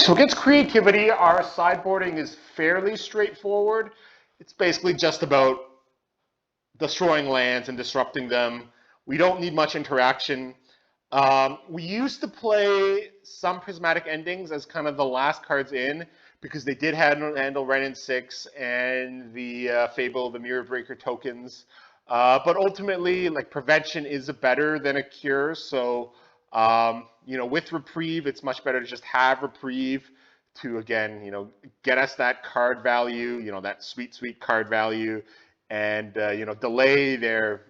So against creativity, our sideboarding is fairly straightforward. It's basically just about destroying lands and disrupting them. We don't need much interaction. We used to play some prismatic endings as kind of the last cards in because they did handle Renin 6 and the Fable of the Mirror Breaker tokens. But ultimately, like, prevention is better than a cure. So, with Reprieve, it's much better to just have Reprieve to, again, get us that card value, that sweet, sweet card value, and, delay their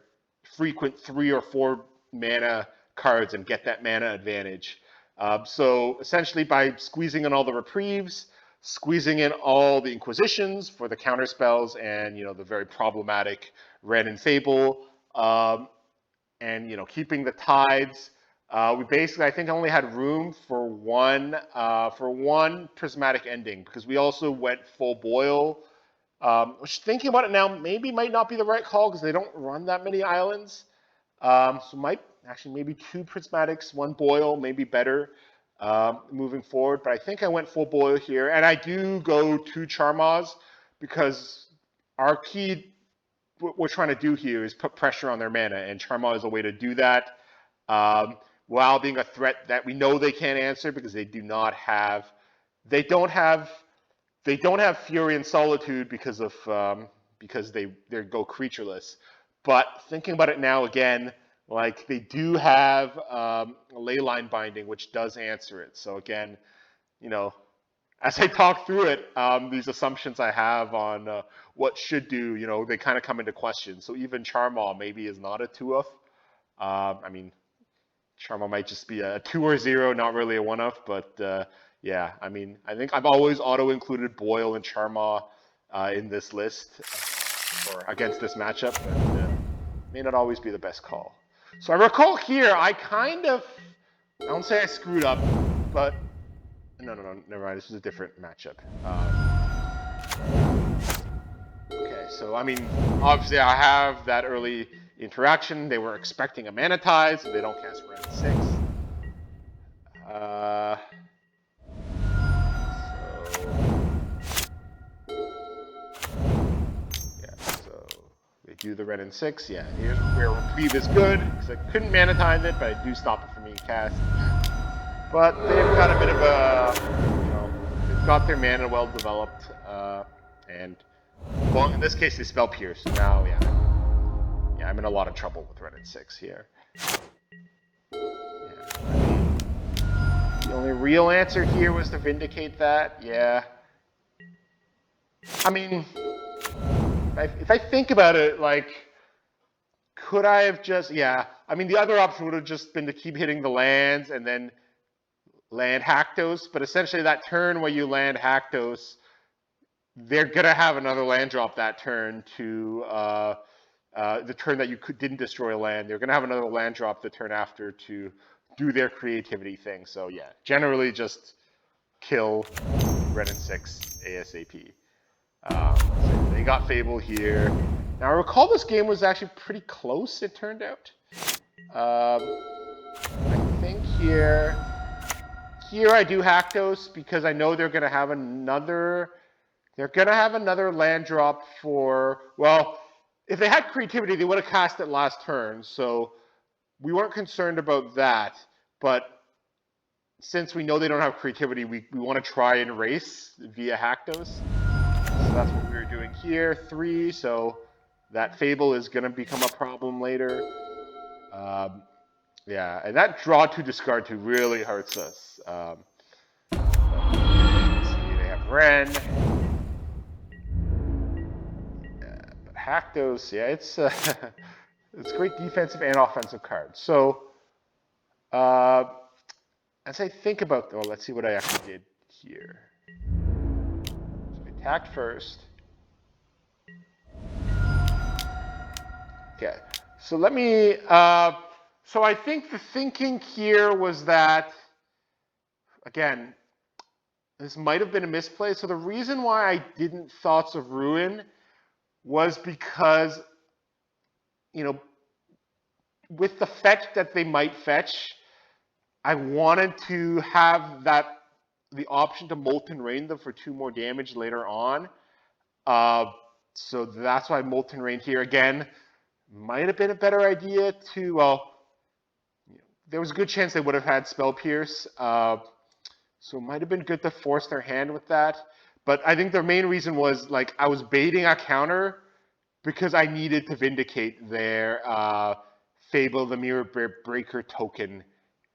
frequent 3 or 4 mana cards and get that mana advantage. So essentially, by squeezing in all the Reprieves, squeezing in all the Inquisitions for the counter spells, and the very problematic Ren and Fable, and keeping the Tides, we basically, I think, only had room for one prismatic ending because we also went full boil. Which, thinking about it now, might not be the right call because they don't run that many islands. So maybe 2 prismatics, 1 boil, maybe better moving forward. But I think I went full boil here, and I do go 2 Charmaz because our key, what we're trying to do here is put pressure on their mana, and Charmaz is a way to do that, while being a threat that we know they can't answer because they don't have Fury and Solitude because they go creatureless. But thinking about it now again, like, they do have a Leyline Binding, which does answer it. So again, as I talk through it, these assumptions I have on what should do, they kind of come into question. So even Charmaw maybe is not a 2-of. Charmaw might just be a 2 or 0, not really a 1-of, but yeah, I think I've always auto-included Boyle and Charmaw in this list or against this matchup, and may not always be the best call. So I recall here, I don't say I screwed up, but no, never mind. This is a different matchup. Okay, so obviously I have that early interaction. They were expecting a Mana Tide, so they don't cast Red 6. They do the Red and 6. Yeah, here's where Reprieve is good, because I couldn't Mana Tide it, but I do stop it from being cast. But they've got a bit of they've got their mana well developed, and, well, in this case, they spell Pierce. So now, yeah, I'm in a lot of trouble with Red and 6 here. The only real answer here was to Vindicate that. Yeah. If I think about it, like, could I have just, the other option would have just been to keep hitting the lands and then land Haktos, but essentially that turn where you land Haktos, they're going to have another land drop that turn to the turn that you didn't destroy a land. They're going to have another land drop the turn after to do their creativity thing. So yeah, generally just kill Red and 6 ASAP. So they got Fable here. Now I recall this game was actually pretty close, it turned out. I think here I do Haktos because I know they're going to have another land drop for, well, if they had creativity, they would have cast it last turn, so we weren't concerned about that. But since we know they don't have creativity, we want to try and race via Haktos. So that's what we were doing here. 3, so that Fable is going to become a problem later. Yeah, and that draw to discard to really hurts us. See, they have Ren. But Haktos, yeah, it's it's a great defensive and offensive card. So as I think about, well, let's see what I actually did here. So I attacked first. Okay, so let me, so I think the thinking here was that, again, this might have been a misplay. So the reason why I didn't Thoughts of Ruin was because, with the fetch that they might fetch, I wanted to have that the option to Molten Rain them for 2 more damage later on. Uh, so that's why Molten Rain here again might have been a better idea to, well, there was a good chance they would have had Spell Pierce. So it might have been good to force their hand with that. But I think their main reason was like I was baiting a counter because I needed to vindicate their Fable the Mirror Breaker token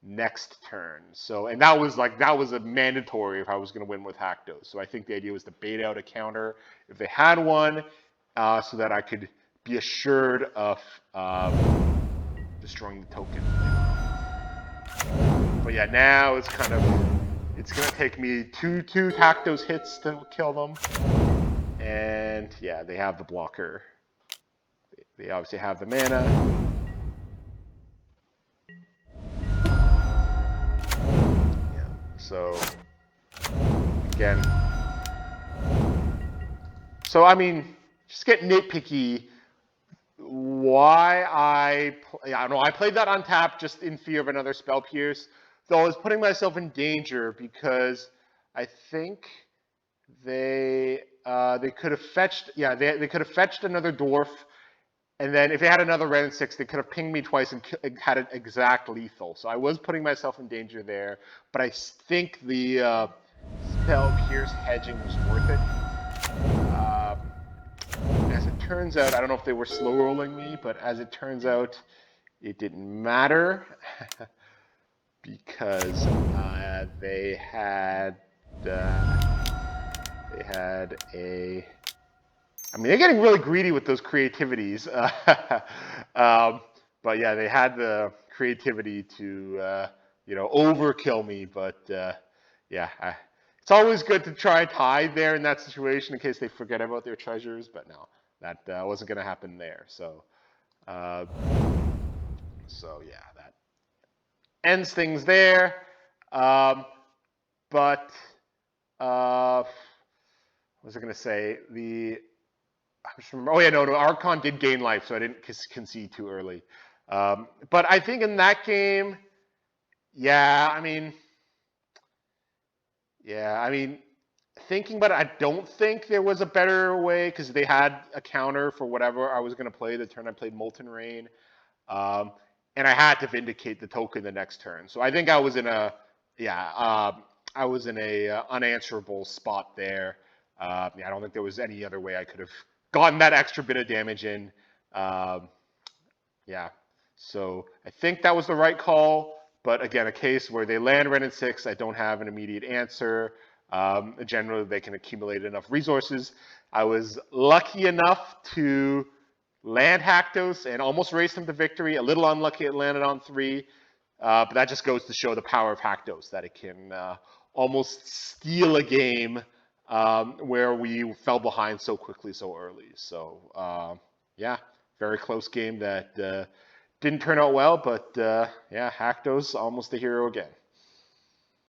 next turn. So and that was a mandatory if I was going to win with Haktos. So I think the idea was to bait out a counter if they had one, so that I could be assured of destroying the token. But yeah, now it's kind of it's gonna take me two Haktos hits to kill them, and yeah, they have the blocker. They obviously have the mana. Yeah, so again, so I mean, just get nitpicky. Why I don't know. I played that on tap just in fear of another Spell Pierce, though I was putting myself in danger because I think they could have fetched they could have fetched another dwarf, and then if they had another red and 6, they could have pinged me twice and had an exact lethal. So I was putting myself in danger there, but I think the Spell Pierce hedging was worth it. As it turns out, I don't know if they were slow rolling me, but as it turns out, it didn't matter because they had a. I mean, they're getting really greedy with those creativities, but yeah, they had the creativity to overkill me. But yeah, it's always good to try and hide there in that situation in case they forget about their treasures. But no, that wasn't going to happen there. So yeah, that ends things there. But what was I going to say? I just remember. Oh yeah, no, Archon did gain life, so I didn't concede too early. But I think in that game, yeah, I mean, thinking about it, I don't think there was a better way because they had a counter for whatever I was going to play the turn I played Molten Rain, um, and I had to vindicate the token the next turn. So I think I was in a unanswerable spot there. I don't think there was any other way I could have gotten that extra bit of damage in. Yeah, so I think that was the right call. But again, a case where they land red and 6, I don't have an immediate answer. Generally, they can accumulate enough resources. I was lucky enough to land Haktos and almost race them to victory. A little unlucky it landed on 3. But that just goes to show the power of Haktos, that it can almost steal a game where we fell behind so quickly, so early. So, yeah, very close game that didn't turn out well, but yeah, Haktos almost a hero again.